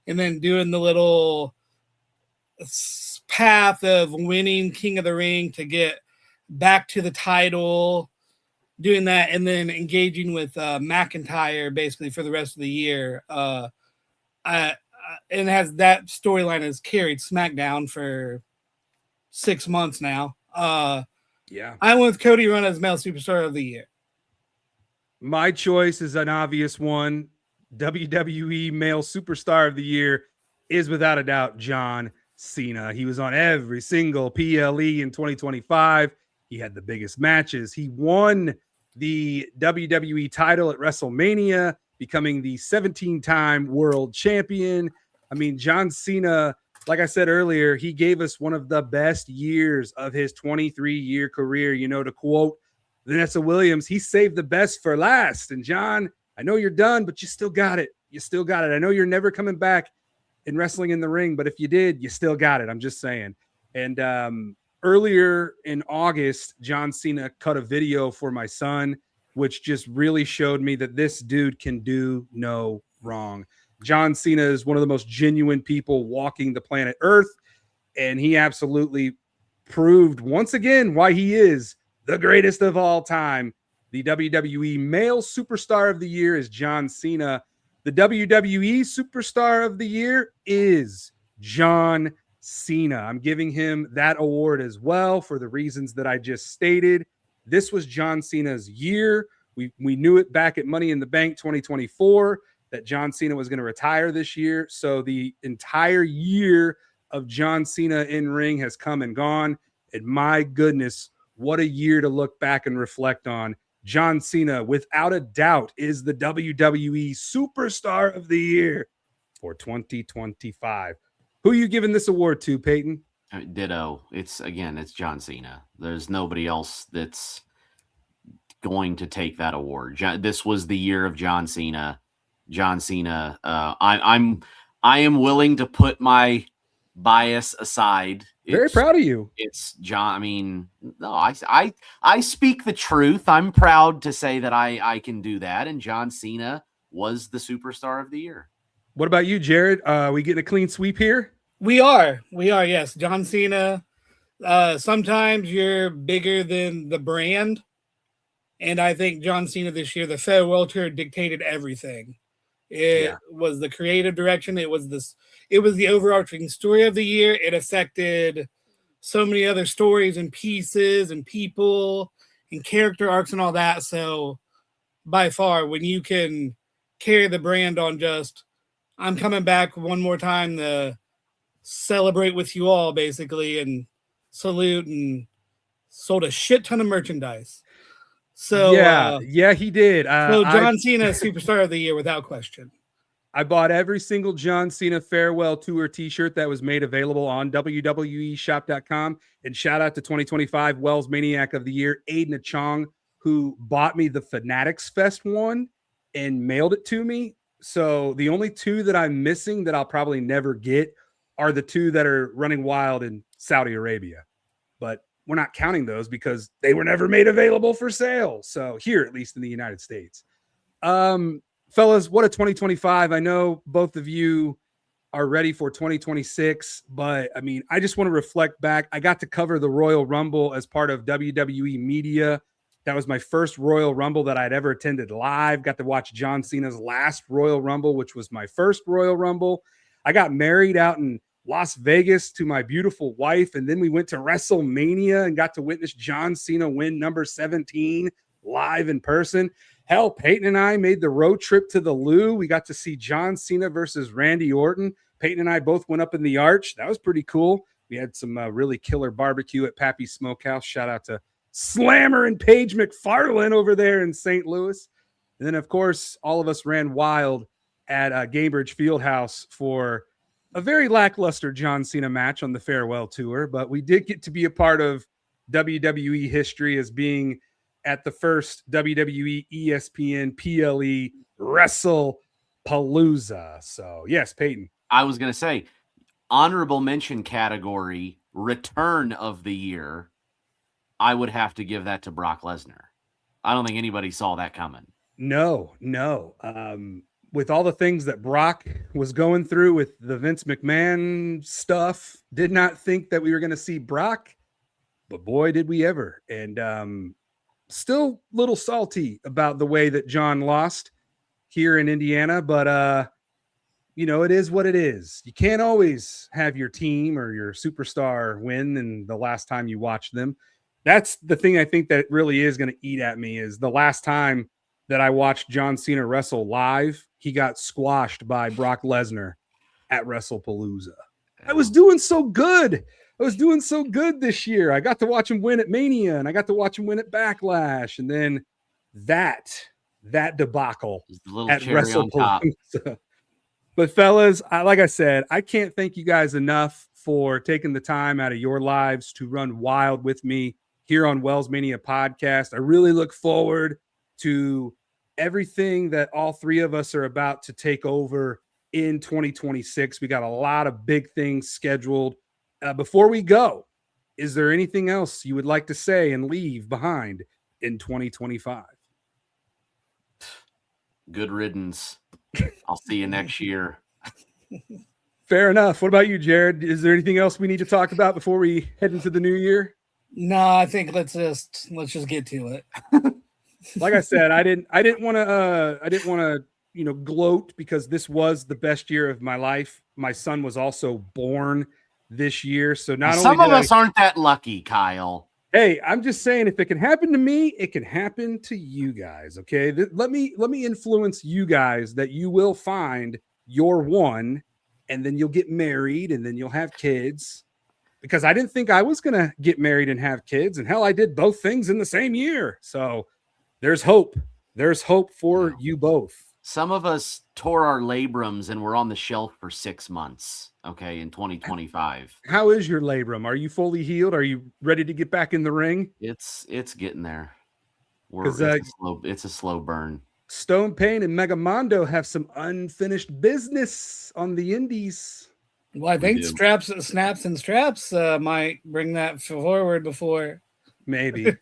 and then doing the little path of winning King of the Ring to get back to the title, doing that and then engaging with McIntyre basically for the rest of the year. And has that storyline has carried SmackDown for 6 months now. Yeah. I went with Cody Rhodes as Male Superstar of the Year. My choice is an obvious one. WWE Male Superstar of the Year is without a doubt John Cena. He was on every single PLE in 2025. He had the biggest matches. He won the WWE title at WrestleMania, becoming the 17-time world champion. I mean, John Cena, like I said earlier, he gave us one of the best years of his 23-year career. To quote Vanessa Williams, he saved the best for last. And John, I know you're done, but you still got it. You still got it. I know you're never coming back in wrestling in the ring, but if you did, you still got it. I'm just saying. And earlier in August, John Cena cut a video for my son, which just really showed me that this dude can do no wrong. John Cena is one of the most genuine people walking the planet Earth, and he absolutely proved once again why he is the greatest of all time. The WWE Male Superstar of the Year is John Cena. The WWE Superstar of the Year is John Cena. I'm giving him that award as well for the reasons that I just stated. This was John Cena's year. We knew it back at Money in the Bank 2024 that John Cena was going to retire this year. So the entire year of John Cena in ring has come and gone. And my goodness, what a year to look back and reflect on. John Cena, without a doubt, is the WWE Superstar of the Year for 2025. Who are you giving this award to, Payton? Ditto. It's John Cena. There's nobody else that's going to take that award. This was the year of John Cena. John Cena. I am willing to put my bias aside. Very proud of you. It's John. I mean, no, I speak the truth. I'm proud to say that I can do that. And John Cena was the superstar of the year. What about you, Jared? We getting a clean sweep here? We are. Yes. John Cena. Sometimes you're bigger than the brand. And I think John Cena this year, the farewell tour dictated everything. It was the creative direction. It was the overarching story of the year. It affected so many other stories and pieces and people and character arcs and all that. So by far, when you can carry the brand on just, I'm coming back one more time to celebrate with you all, basically, and salute, and sold a shit ton of merchandise. So he did. So John Cena, Superstar of the Year, without question. I bought every single John Cena Farewell Tour t-shirt that was made available on WWEshop.com. And shout out to 2025 Wells Maniac of the Year, Aiden Achong, who bought me the Fanatics Fest one and mailed it to me. So the only two that I'm missing that I'll probably never get are the two that are running wild in Saudi Arabia. But we're not counting those because they were never made available for sale. So here, at least in the United States. Fellas, what a 2025. I know both of you are ready for 2026, but I mean, I just want to reflect back. I got to cover the Royal Rumble as part of WWE Media. That was my first Royal Rumble that I'd ever attended live. Got to watch John Cena's last Royal Rumble, which was my first Royal Rumble. I got married out in Las Vegas to my beautiful wife, and then we went to WrestleMania and got to witness John Cena win number 17 live in person. Hell, Payton and I made the road trip to the Lou. We got to see John Cena versus Randy Orton. Payton and I both went up in the arch. That was pretty cool. We had some really killer barbecue at Pappy's Smokehouse. Shout out to Slammer and Paige McFarlane over there in St. Louis. And then, of course, all of us ran wild at Gainbridge Fieldhouse for a very lackluster John Cena match on the farewell tour. But we did get to be a part of WWE history as being at the first WWE ESPN PLE WrestlePalooza. So, yes, Payton. I was going to say, honorable mention category, return of the year, I would have to give that to Brock Lesnar. I don't think anybody saw that coming. No. With all the things that Brock was going through with the Vince McMahon stuff, did not think that we were going to see Brock, but boy, did we ever. And still a little salty about the way that John lost here in Indiana, but it is what it is. You can't always have your team or your superstar win and the last time you watch them. That's the thing I think that really is going to eat at me is the last time that I watched John Cena wrestle live, he got squashed by Brock Lesnar at WrestlePalooza. I was doing so good. This year. I got to watch him win at Mania, and I got to watch him win at Backlash, and then that debacle at WrestlePalooza. But fellas, like I said, I can't thank you guys enough for taking the time out of your lives to run wild with me here on WellsMania Podcast. I really look forward to everything that all three of us are about to take over in 2026. We got a lot of big things scheduled. Before we go, is there anything else you would like to say and leave behind in 2025? Good riddance. I'll see you next year. Fair enough. What about you, Jared? Is there anything else we need to talk about before we head into the new year? No, I think let's just get to it. Like I said, I didn't want to gloat because this was the best year of my life. My son was also born this year. So not Some only of us aren't that lucky, Kyle. Hey, I'm just saying, if it can happen to me, it can happen to you guys. Okay, let me influence you guys that you will find your one, and then you'll get married, and then you'll have kids. Because I didn't think I was gonna get married and have kids, and hell, I did both things in the same year. So there's hope. There's hope for you both. Some of us tore our labrums and were on the shelf for 6 months. Okay, in 2025. How is your labrum? Are you fully healed? Are you ready to get back in the ring? It's getting there. It's a slow burn. Stone Payne and Megamondo have some unfinished business on the indies. Well, I think snaps and straps might bring that forward before. Maybe.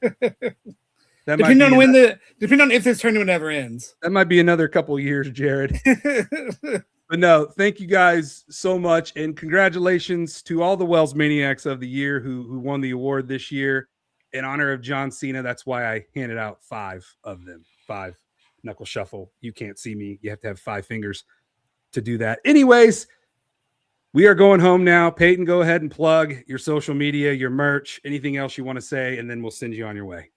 Depending on if this tournament ever ends. That might be another couple years, Jared. But no, thank you guys so much. And congratulations to all the Wells Maniacs of the year who won the award this year in honor of John Cena. That's why I handed out 5 of them. 5 knuckle shuffle. You can't see me. You have to have 5 fingers to do that. Anyways, we are going home now. Payton, go ahead and plug your social media, your merch, anything else you want to say, and then we'll send you on your way.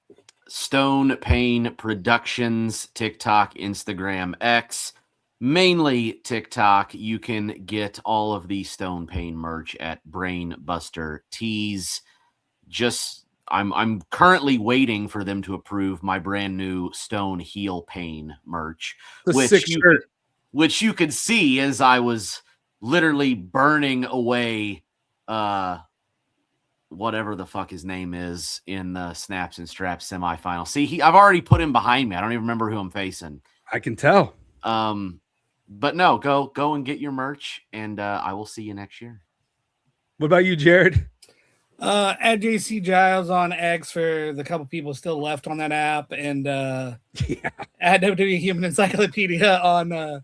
Stone Payne Productions, TikTok, Instagram, X, mainly TikTok. You can get all of the Stone Payne merch at Brainbuster Tees. I'm currently waiting for them to approve my brand new Stone Heel Pain merch, which you could see as I was literally burning away whatever the fuck his name is in the Snaps and Straps semifinal. See, I've already put him behind me. I don't even remember who I'm facing. I can tell. But no, go and get your merch, and I will see you next year. What about you, Jared? At JC Giles on X for the couple people still left on that app, and at WWE Human Encyclopedia on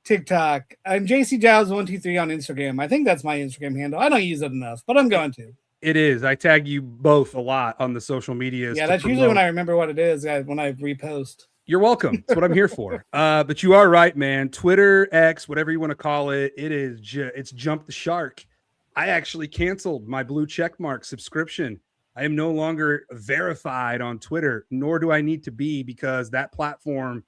TikTok. I'm JC Giles 123 on Instagram. I think that's my Instagram handle. I don't use it enough, but I'm going to. It is. I tag you both a lot on the social medias. Yeah, that's usually when I remember what it is, when I repost. You're welcome. That's what I'm here for. But you are right, man. Twitter, X, whatever you want to call it, it's jumped the shark. I actually canceled my blue checkmark subscription. I am no longer verified on Twitter, nor do I need to be, because that platform,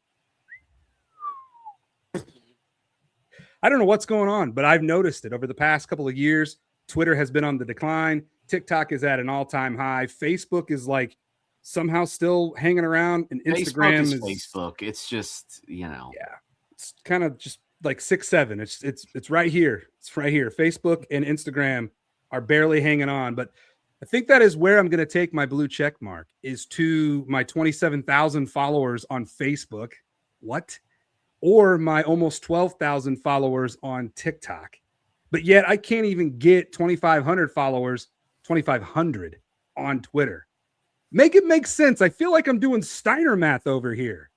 I don't know what's going on, but I've noticed it over the past couple of years. Twitter has been on the decline. TikTok is at an all-time high. Facebook is like somehow still hanging around, and Instagram is Facebook. It's just, it's kind of just like 6-7. It's right here. It's right here. Facebook and Instagram are barely hanging on, but I think that is where I'm going to take my blue check mark, is to my 27,000 followers on Facebook. What? Or my almost 12,000 followers on TikTok. But yet I can't even get 2,500 followers, 2,500 on Twitter. Make it make sense. I feel like I'm doing Steiner math over here.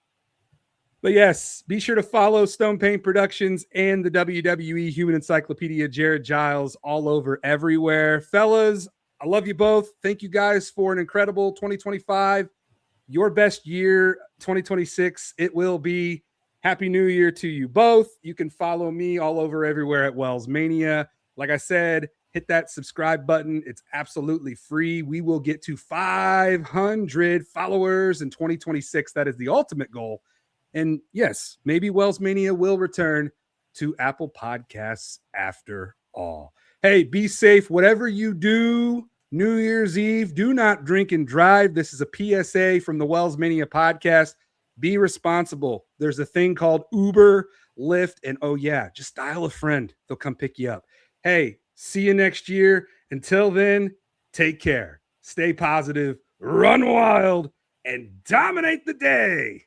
But yes, be sure to follow Stone Payne Productions and the WWE Human Encyclopedia, Jared Giles, all over everywhere. Fellas, I love you both. Thank you guys for an incredible 2025. Your best year, 2026. It will be. Happy New Year to you both. You can follow me all over everywhere at WellsMania. Like I said, hit that subscribe button. It's absolutely free. We will get to 500 followers in 2026. That is the ultimate goal. And yes, maybe WellsMania will return to Apple Podcasts after all. Hey, be safe. Whatever you do, New Year's Eve, do not drink and drive. This is a PSA from the WellsMania Podcast. Be responsible. There's a thing called Uber, Lyft, and just dial a friend. They'll come pick you up. Hey, see you next year. Until then, take care. Stay positive, run wild, and dominate the day.